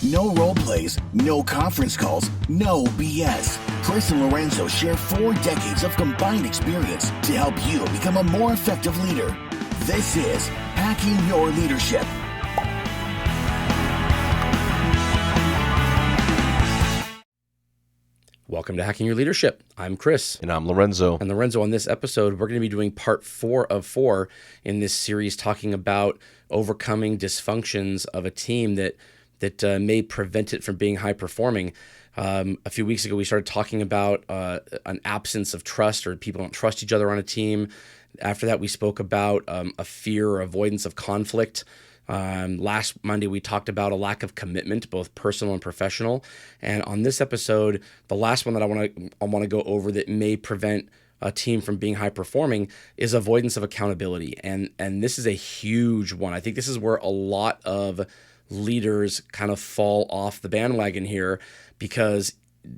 No role plays, no conference calls, no BS. Chris and Lorenzo share 4 decades of combined experience to help you become a more effective leader. This is Hacking Your Leadership. Welcome to Hacking Your Leadership. I'm Chris. And I'm Lorenzo. And Lorenzo, on this episode, we're going to be doing part 4 of 4 in this series, talking about overcoming dysfunctions of a team that may prevent it from being high performing. A few weeks ago, we started talking about an absence of trust, or people don't trust each other on a team. After that, we spoke about a fear or avoidance of conflict. Last Monday, we talked about a lack of commitment, both personal and professional. And on this episode, the last one that I want to go over that may prevent a team from being high performing is avoidance of accountability. And this is a huge one. I think this is where a lot of leaders kind of fall off the bandwagon here, because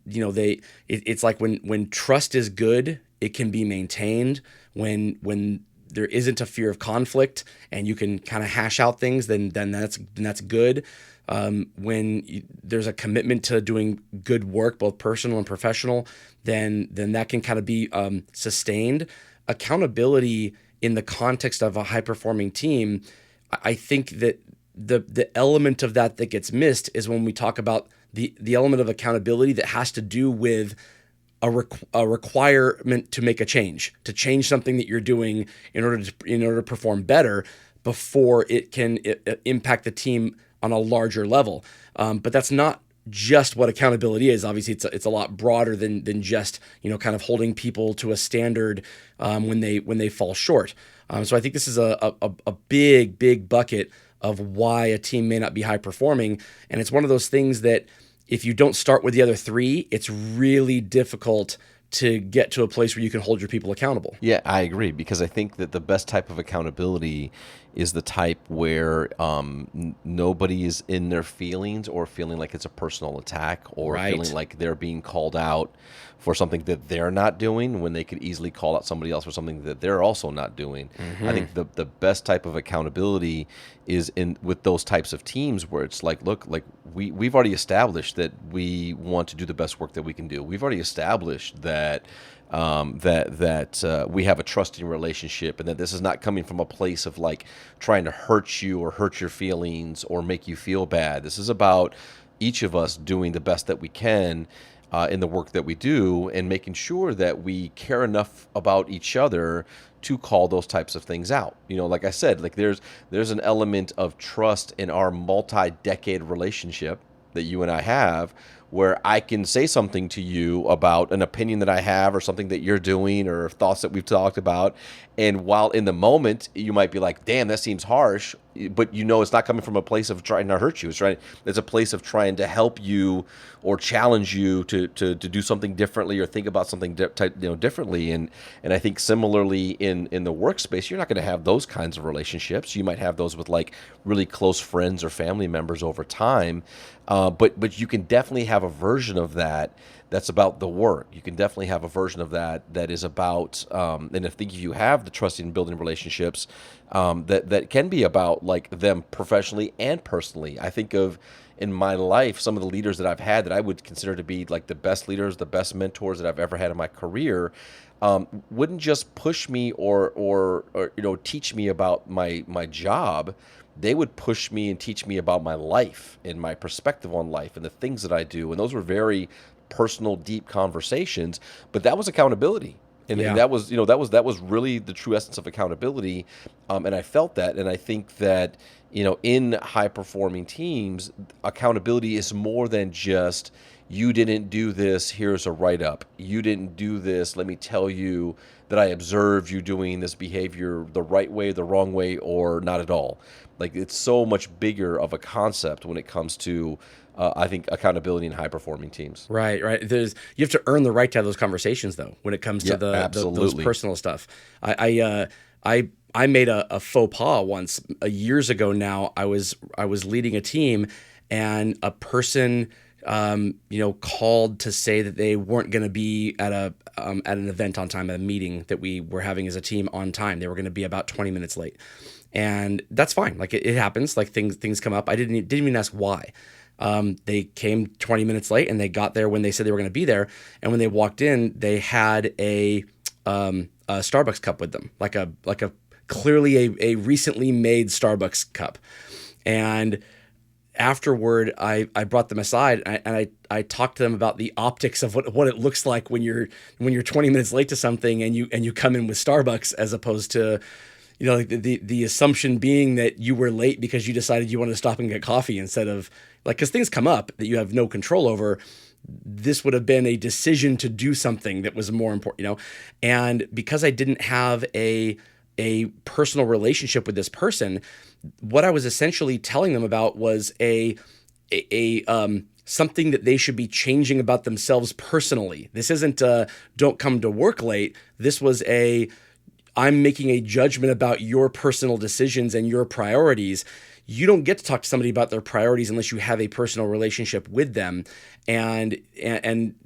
it's like when trust is good, it can be maintained. When there isn't a fear of conflict and you can kind of hash out things, then that's good. When there's a commitment to doing good work, both personal and professional, then that can kind of be sustained. Accountability in the context of a high-performing team, I think that the element of that gets missed is when we talk about the element of accountability that has to do with a requirement to make a change, to change something that you're doing in order to perform better before it can impact the team on a larger level. But that's not just what accountability is. Obviously, it's a lot broader than just kind of holding people to a standard when they fall short. So I think this is a big bucket of why a team may not be high performing, and it's one of those things that if you don't start with the other 3, it's really difficult to get to a place where you can hold your people accountable. Yeah, I agree, because I think that the best type of accountability is the type where nobody is in their feelings or feeling like it's a personal attack, or feeling like they're being called out for something that they're not doing when they could easily call out somebody else for something that they're also not doing. Mm-hmm. I think the best type of accountability is with those types of teams where it's like, look, like we've already established that we want to do the best work that we can do. We've already established that we have a trusting relationship, and that this is not coming from a place of like trying to hurt you or hurt your feelings or make you feel bad. This is about each of us doing the best that we can in the work that we do, and making sure that we care enough about each other to call those types of things out. Like I said, like there's an element of trust in our multi-decade relationship that you and I have, where I can say something to you about an opinion that I have or something that you're doing or thoughts that we've talked about. And while in the moment you might be like, damn, that seems harsh, but it's not coming from a place of trying to hurt you. It's a place of trying to help you or challenge you to do something differently or think about something differently. And I think similarly in the workspace, you're not going to have those kinds of relationships. You might have those with like really close friends or family members over time. But you can definitely have a version of that's about the work. You can definitely have a version of that is about, and I think if you have the trusting and building relationships, that can be about like them professionally and personally. I think of in my life some of the leaders that I've had that I would consider to be like the best leaders, the best mentors that I've ever had in my career, wouldn't just push me or teach me about my job. They would push me and teach me about my life and my perspective on life and the things that I do. And those were very personal, deep conversations, but that was accountability. And that was really the true essence of accountability. And I felt that. And I think that, in high performing teams, accountability is more than just, you didn't do this, here's a write-up. You didn't do this, let me tell you that I observed you doing this behavior the right way, the wrong way, or not at all. Like, it's so much bigger of a concept when it comes to, I think, accountability in high-performing teams. Right. You have to earn the right to have those conversations, though, when it comes to those personal stuff. I made a faux pas once, years ago now. I was leading a team, and a person called to say that they weren't going to be at an event on time, at a meeting that we were having as a team on time. They were going to be about 20 minutes late. And that's fine. Like it happens, like things come up. I didn't even ask why. They came 20 minutes late and they got there when they said they were going to be there. And when they walked in, they had a Starbucks cup with them, like a clearly a recently made Starbucks cup. And afterward, I brought them aside and I talked to them about the optics of what it looks like when you're 20 minutes late to something and you come in with Starbucks, as opposed to, like the assumption being that you were late because you decided you wanted to stop and get coffee instead of, like, because things come up that you have no control over. This would have been a decision to do something that was more important, and because I didn't have a personal relationship with this person, what I was essentially telling them about was a something that they should be changing about themselves personally. This isn't don't come to work late. This was I'm making a judgment about your personal decisions and your priorities. You don't get to talk to somebody about their priorities unless you have a personal relationship with them. And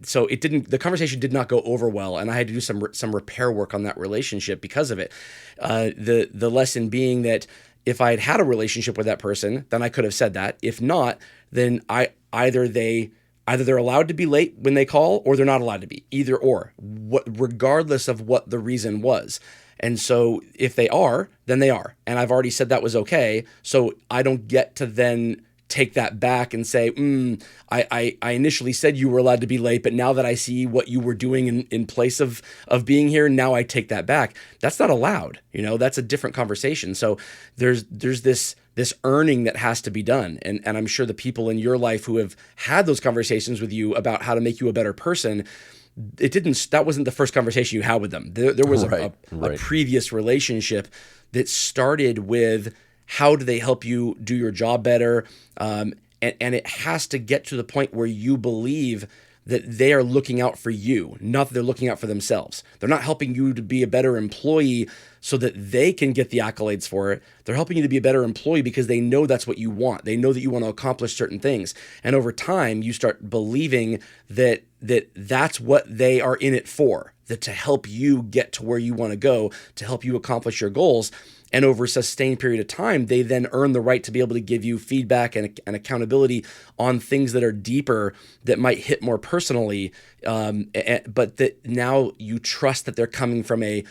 so the conversation did not go over well, and I had to do some repair work on that relationship because of it. The lesson being that if I had had a relationship with that person, then I could have said that. If not, then either they're allowed to be late when they call, or they're not allowed to be. Either or, regardless of what the reason was. And so if they are, then they are. And I've already said that was okay. So I don't get to then take that back and say, I initially said you were allowed to be late, but now that I see what you were doing in place of being here, now I take that back. That's not allowed. That's a different conversation. So there's this earning that has to be done. And I'm sure the people in your life who have had those conversations with you about how to make you a better person, that wasn't the first conversation you had with them. There was a previous relationship that started with, how do they help you do your job better? And it has to get to the point where you believe that they are looking out for you, not that they're looking out for themselves. They're not helping you to be a better employee so that they can get the accolades for it. They're helping you to be a better employee because they know that's what you want. They know that you want to accomplish certain things. And over time, you start believing that that's what they are in it for, that to help you get to where you want to go, to help you accomplish your goals. And over a sustained period of time, they then earn the right to be able to give you feedback and accountability on things that are deeper, that might hit more personally, but that now you trust that they're coming from a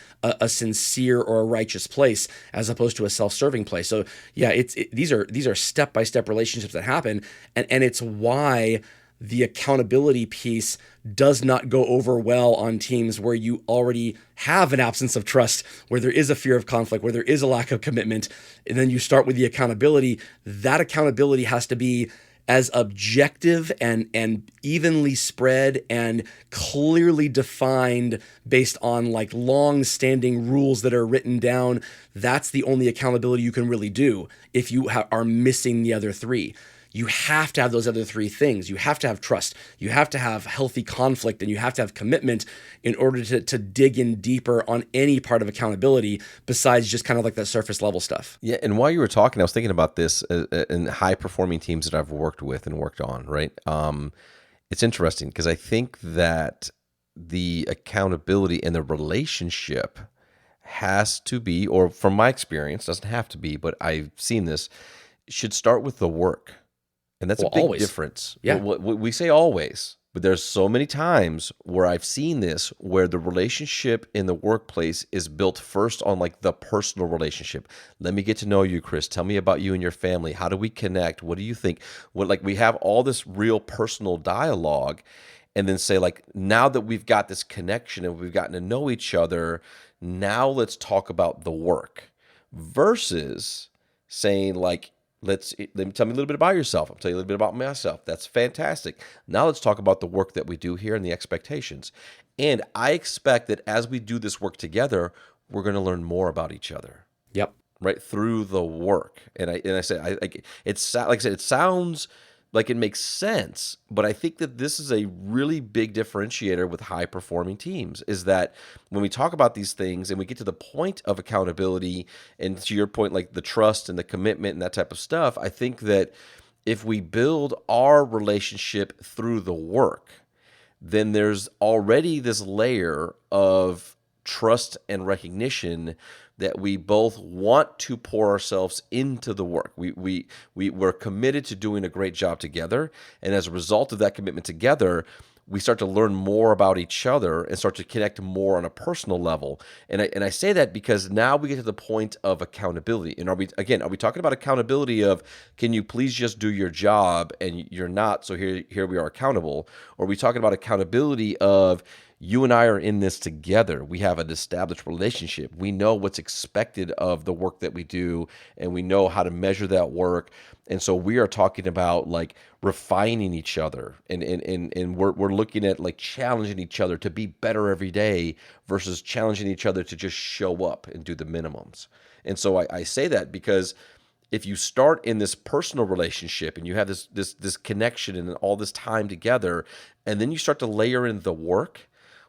sincere or a righteous place, as opposed to a self-serving place. So yeah, these are step-by-step relationships that happen, and it's why the accountability piece does not go over well on teams where you already have an absence of trust, where there is a fear of conflict, where there is a lack of commitment, and then you start with the accountability. That accountability has to be as objective and evenly spread and clearly defined based on like long-standing rules that are written down. That's the only accountability you can really do if you are missing the other three. You have to have those other three things. You have to have trust. You have to have healthy conflict, and you have to have commitment in order to dig in deeper on any part of accountability besides just kind of like that surface level stuff. Yeah, and while you were talking, I was thinking about this in high-performing teams that I've worked with and worked on, right? It's interesting because I think that the accountability and the relationship has to be, or from my experience, doesn't have to be, but I've seen this, should start with the work. And that's a big difference. Yeah. We say always, but there's so many times where I've seen this, where the relationship in the workplace is built first on like the personal relationship. Let me get to know you, Chris. Tell me about you and your family. How do we connect? What do you think? We have all this real personal dialogue, and then say like, now that we've got this connection and we've gotten to know each other, now let's talk about the work, versus saying like, let me tell me a little bit about yourself. I'll tell you a little bit about myself. That's fantastic. Now let's talk about the work that we do here and the expectations. And I expect that as we do this work together, we're going to learn more about each other. Yep. Right through the work. And I said, like I said, it sounds like it makes sense, but I think that this is a really big differentiator with high-performing teams, is that when we talk about these things and we get to the point of accountability, and to your point, like the trust and the commitment and that type of stuff, I think that if we build our relationship through the work, then there's already this layer of trust and recognition that we both want to pour ourselves into the work. We're committed to doing a great job together. And as a result of that commitment together, we start to learn more about each other and start to connect more on a personal level. And I say that because now we get to the point of accountability. And are we talking about accountability of, can you please just do your job, and you're not, so here we are accountable? Or are we talking about accountability of, you and I are in this together. We have an established relationship. We know what's expected of the work that we do, and we know how to measure that work. And so we are talking about like refining each other, and we're looking at like challenging each other to be better every day versus challenging each other to just show up and do the minimums. And so I say that because if you start in this personal relationship and you have this connection and all this time together, and then you start to layer in the work,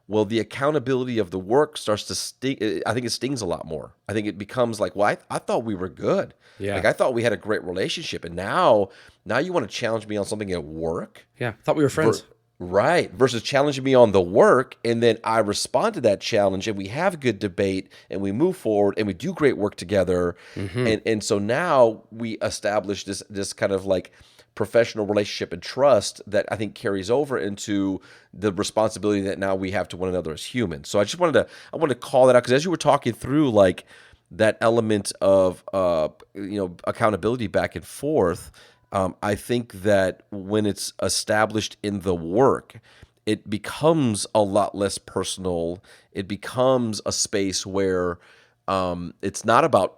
well, the accountability of the work starts to sting. I think it stings a lot more. I think it becomes like, well, I thought we were good. Yeah. Like I thought we had a great relationship, and now you want to challenge me on something at work. Yeah, thought we were friends. Right. Versus challenging me on the work, and then I respond to that challenge, and we have good debate, and we move forward, and we do great work together. And so now we establish this kind of like professional relationship and trust that I think carries over into the responsibility that now we have to one another as humans. So I wanted to call that out, because as you were talking through like that element of accountability back and forth, I think that when it's established in the work, it becomes a lot less personal. It becomes a space where it's not about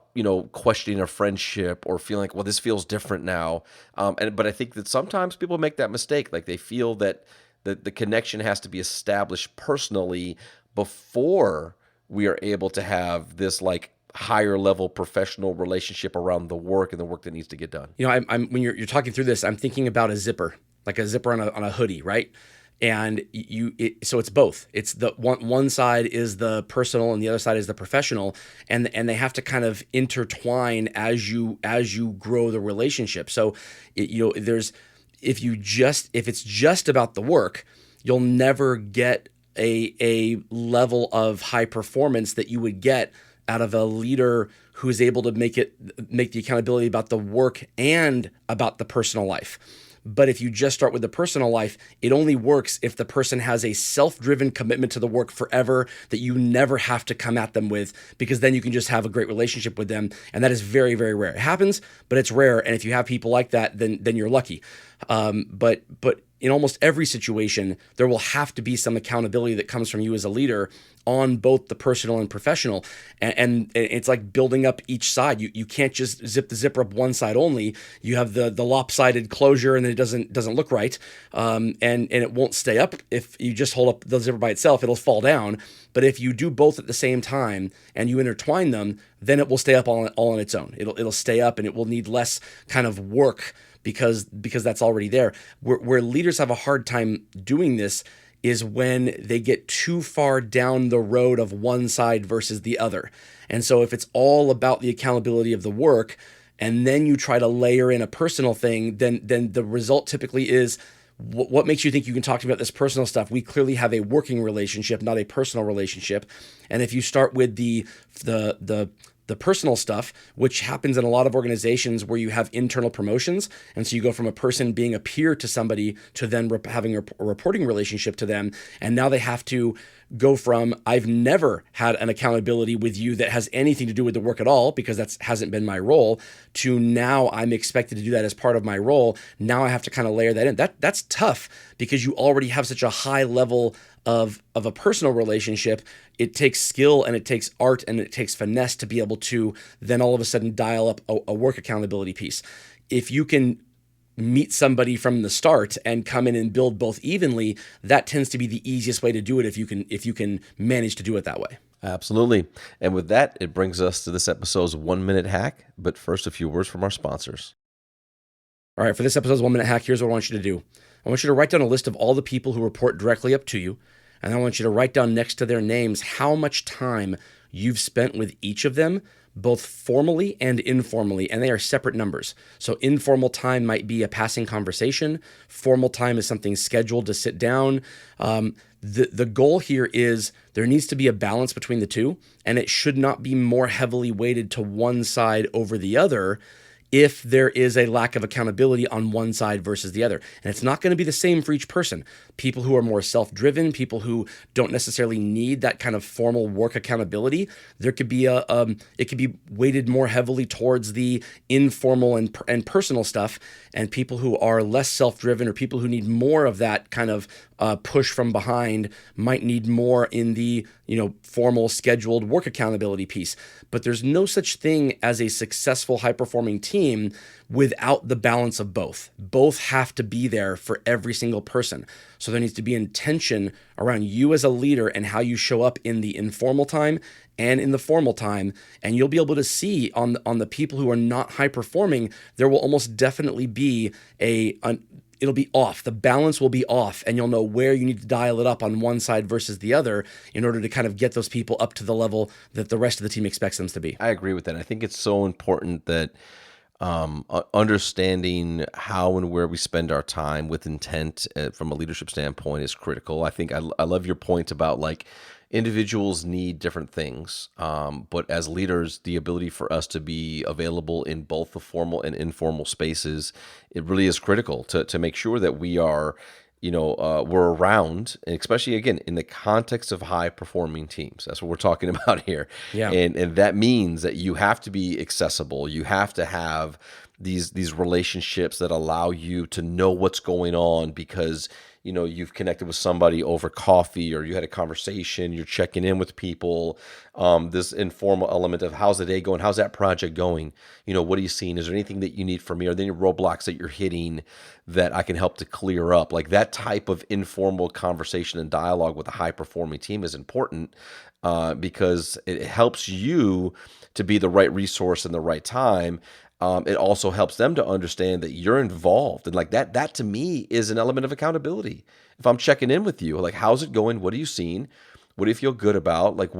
questioning a friendship or feeling like, well, this feels different now. But I think that sometimes people make that mistake. Like they feel that the connection has to be established personally before we are able to have this like higher level professional relationship around the work and the work that needs to get done. I'm when you're talking through this, I'm thinking about a zipper, like a zipper on a hoodie, right? And so it's both. It's the one side is the personal and the other side is the professional, and they have to kind of intertwine as you grow the relationship. So if it's just about the work, you'll never get a level of high performance that you would get out of a leader who is able to make the accountability about the work and about the personal life. But if you just start with the personal life, it only works if the person has a self-driven commitment to the work forever that you never have to come at them with, because then you can just have a great relationship with them. And that is very, very rare. It happens, but it's rare. And if you have people like that, then you're lucky. But in almost every situation, there will have to be some accountability that comes from you as a leader on both the personal and professional. And it's like building up each side. You can't just zip the zipper up one side only. You have the lopsided closure, and then it doesn't look right. And it won't stay up. If you just hold up the zipper by itself, it'll fall down. But if you do both at the same time and you intertwine them, then it will stay up all on its own. It'll stay up, and it will need less kind of work because that's already there. Where leaders have a hard time doing this is when they get too far down the road of one side versus the other. And so if it's all about the accountability of the work, and then you try to layer in a personal thing, then the result typically is, what makes you think you can talk to me about this personal stuff? We clearly have a working relationship, not a personal relationship. And if you start with the personal stuff, which happens in a lot of organizations where you have internal promotions, and so you go from a person being a peer to somebody to then having a reporting relationship to them, and now they have to go from, I've never had an accountability with you that has anything to do with the work at all, because that hasn't been my role, to now I'm expected to do that as part of my role. Now I have to kind of layer that in. That's tough, because you already have such a high level of a personal relationship. It takes skill, and it takes art, and it takes finesse to be able to then all of a sudden dial up a work accountability piece. If you can meet somebody from the start and come in and build both evenly, that tends to be the easiest way to do it if you can manage to do it that way. Absolutely. And with that, it brings us to this episode's 1 minute hack. But first, a few words from our sponsors. All right, for this episode's 1 minute hack, here's what I want you to do. I want you to write down a list of all the people who report directly up to you. And I want you to write down next to their names how much time you've spent with each of them both formally and informally, and they are separate numbers. So informal time might be a passing conversation. Formal time is something scheduled to sit down. The goal here is there needs to be a balance between the two, and it should not be more heavily weighted to one side over the other if there is a lack of accountability on one side versus the other. And it's not going to be the same for each person. People who are more self-driven, people who don't necessarily need that kind of formal work accountability, there could be it could be weighted more heavily towards the informal and personal stuff. And people who are less self-driven or people who need more of that kind of push from behind might need more in the formal scheduled work accountability piece. But there's no such thing as a successful high-performing team without the balance of both. Both have to be there for every single person. So there needs to be intention around you as a leader and how you show up in the informal time and in the formal time. And you'll be able to see on the people who are not high performing, there will almost definitely be it'll be off. The balance will be off, and you'll know where you need to dial it up on one side versus the other in order to kind of get those people up to the level that the rest of the team expects them to be. I agree with that. I think it's so important that understanding how and where we spend our time with intent from a leadership standpoint is critical. I think I love your point about like individuals need different things, but as leaders, the ability for us to be available in both the formal and informal spaces, it really is critical to make sure that we are, we're around, and especially again in the context of high performing teams. That's what we're talking about here. Yeah. And that means that you have to be accessible. You have to have these relationships that allow you to know what's going on because you've connected with somebody over coffee or you had a conversation, you're checking in with people. This informal element of how's the day going? How's that project going? What are you seeing? Is there anything that you need from me? Are there any roadblocks that you're hitting that I can help to clear up? Like that type of informal conversation and dialogue with a high performing team is important because it helps you to be the right resource in the right time. It also helps them to understand that you're involved. And like that to me is an element of accountability. If I'm checking in with you, like, how's it going? What are you seeing? What do you feel good about? Like,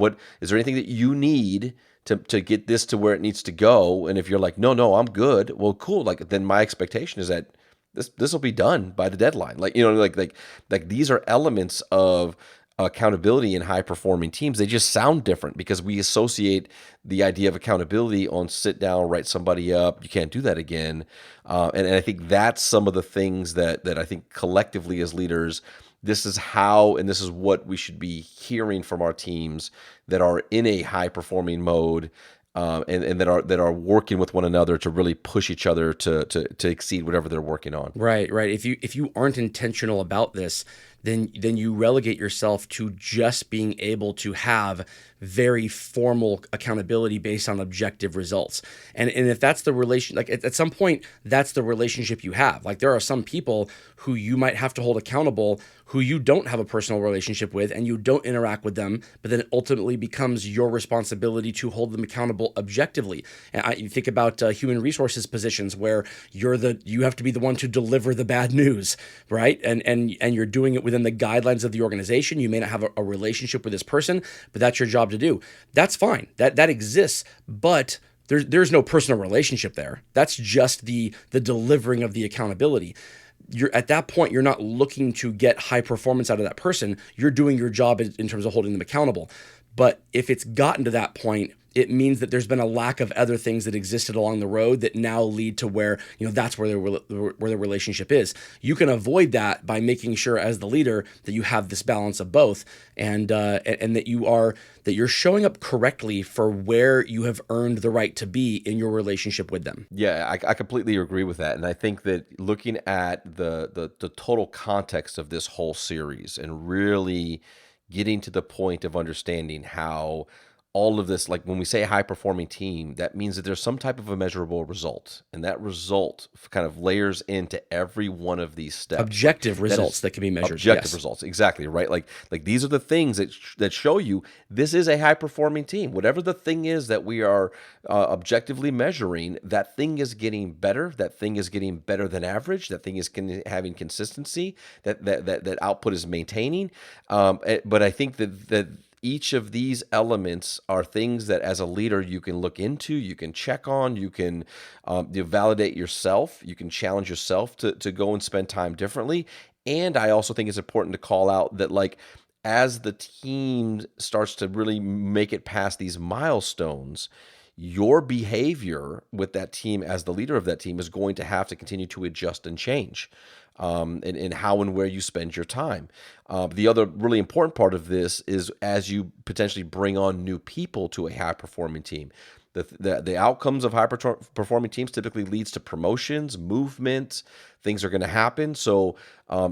is there anything that you need to get this to where it needs to go? And if you're like, no, I'm good. Well, cool. Like, then my expectation is that this will be done by the deadline. Like, like these are elements of accountability in high performing teams. They just sound different because we associate the idea of accountability on sit down, write somebody up. You can't do that again. And I think that's some of the things that I think collectively as leaders, this is how, and this is what we should be hearing from our teams that are in a high performing mode. And that are working with one another to really push each other to exceed whatever they're working on. Right. If you aren't intentional about this, then you relegate yourself to just being able to have very formal accountability based on objective results. And if that's the relation, like at some point, that's the relationship you have. Like there are some people who you might have to hold accountable who you don't have a personal relationship with and you don't interact with them, but then it ultimately becomes your responsibility to hold them accountable objectively. And you think about human resources positions where you have to be the one to deliver the bad news, right? And you're doing it within the guidelines of the organization. You may not have a relationship with this person, but that's your job to do. That's fine. That exists, but there's no personal relationship there. That's just the delivering of the accountability. At that point, you're not looking to get high performance out of that person. You're doing your job in terms of holding them accountable. But if it's gotten to that point, it means that there's been a lack of other things that existed along the road that now lead to where, that's where the relationship is. You can avoid that by making sure as the leader that you have this balance of both and that you're showing up correctly for where you have earned the right to be in your relationship with them. Yeah, I completely agree with that. And I think that looking at the total context of this whole series and really getting to the point of understanding how all of this, like when we say high performing team, that means that there's some type of a measurable result. And that result kind of layers into every one of these steps. Objective results that can be measured. Objective results, exactly, right? Like these are the things that show you this is a high performing team. Whatever the thing is that we are objectively measuring, that thing is getting better. That thing is getting better than average. That thing is having consistency. That output is maintaining. But I think that each of these elements are things that as a leader you can look into, you can check on, you can validate yourself, you can challenge yourself to go and spend time differently. And I also think it's important to call out that, like, as the team starts to really make it past these milestones, your behavior with that team as the leader of that team is going to have to continue to adjust and change in how and where you spend your time. The other really important part of this is as you potentially bring on new people to a high-performing team. The outcomes of high-performing teams typically leads to promotions, movement, things are going to happen. So,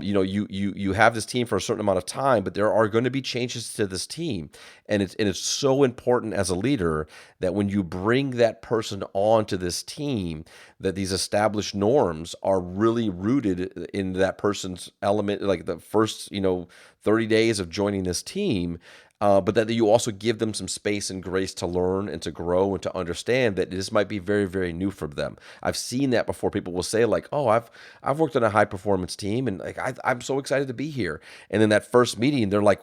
you have this team for a certain amount of time, but there are going to be changes to this team. And it's so important as a leader that when you bring that person onto this team, that these established norms are really rooted in that person's element, like the first, 30 days of joining this team. But that you also give them some space and grace to learn and to grow and to understand that this might be very, very new for them. I've seen that before. People will say like, "Oh, I've worked on a high performance team, and like I'm so excited to be here." And then that first meeting, they're like,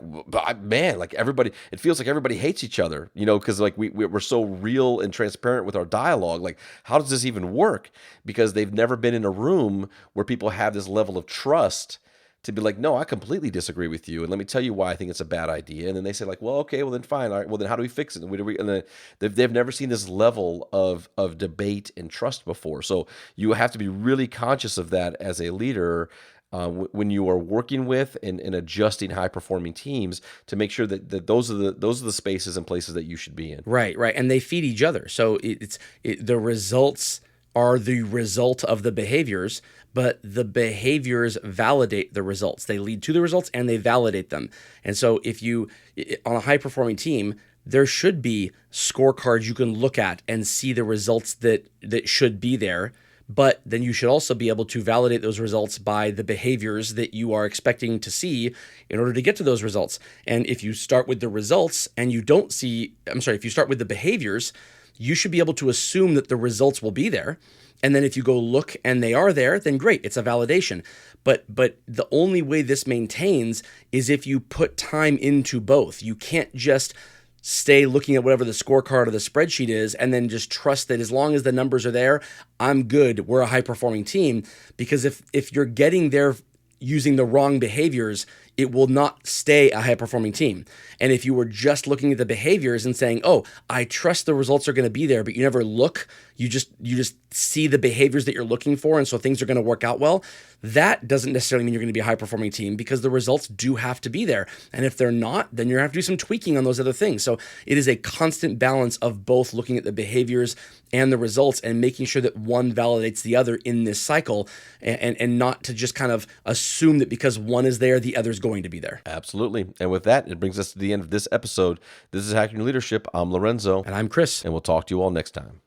"Man, like everybody, it feels like everybody hates each other, because like we're so real and transparent with our dialogue. Like, how does this even work?" Because they've never been in a room where people have this level of trust to be like, "No, I completely disagree with you, and let me tell you why I think it's a bad idea." And then they say like, "Well, okay, well then fine. All right, well then how do we fix it?" And then they've never seen this level of debate and trust before. So you have to be really conscious of that as a leader when you are working with and adjusting high performing teams to make sure that those are the spaces and places that you should be in. Right, and they feed each other. So the results are the result of the behaviors, but the behaviors validate the results. They lead to the results and they validate them. And so if you, on a high-performing team, there should be scorecards you can look at and see the results that should be there. But then you should also be able to validate those results by the behaviors that you are expecting to see in order to get to those results. And if you start with the results and you don't see, if you start with the behaviors, you should be able to assume that the results will be there. And then if you go look and they are there, then great, it's a validation. But the only way this maintains is if you put time into both. You can't just stay looking at whatever the scorecard or the spreadsheet is and then just trust that as long as the numbers are there, I'm good, we're a high-performing team. Because if you're getting there using the wrong behaviors, it will not stay a high-performing team. And if you were just looking at the behaviors and saying, "Oh, I trust the results are going to be there," but you never look, you just see the behaviors that you're looking for, and so things are going to work out well, that doesn't necessarily mean you're going to be a high-performing team, because the results do have to be there. And if they're not, then you're going to have to do some tweaking on those other things. So it is a constant balance of both looking at the behaviors and the results and making sure that one validates the other in this cycle, and not to just kind of assume that because one is there, the other's going to be there. Absolutely. And with that, it brings us to the end of this episode. This is Hacking Your Leadership. I'm Lorenzo. And I'm Chris. And we'll talk to you all next time.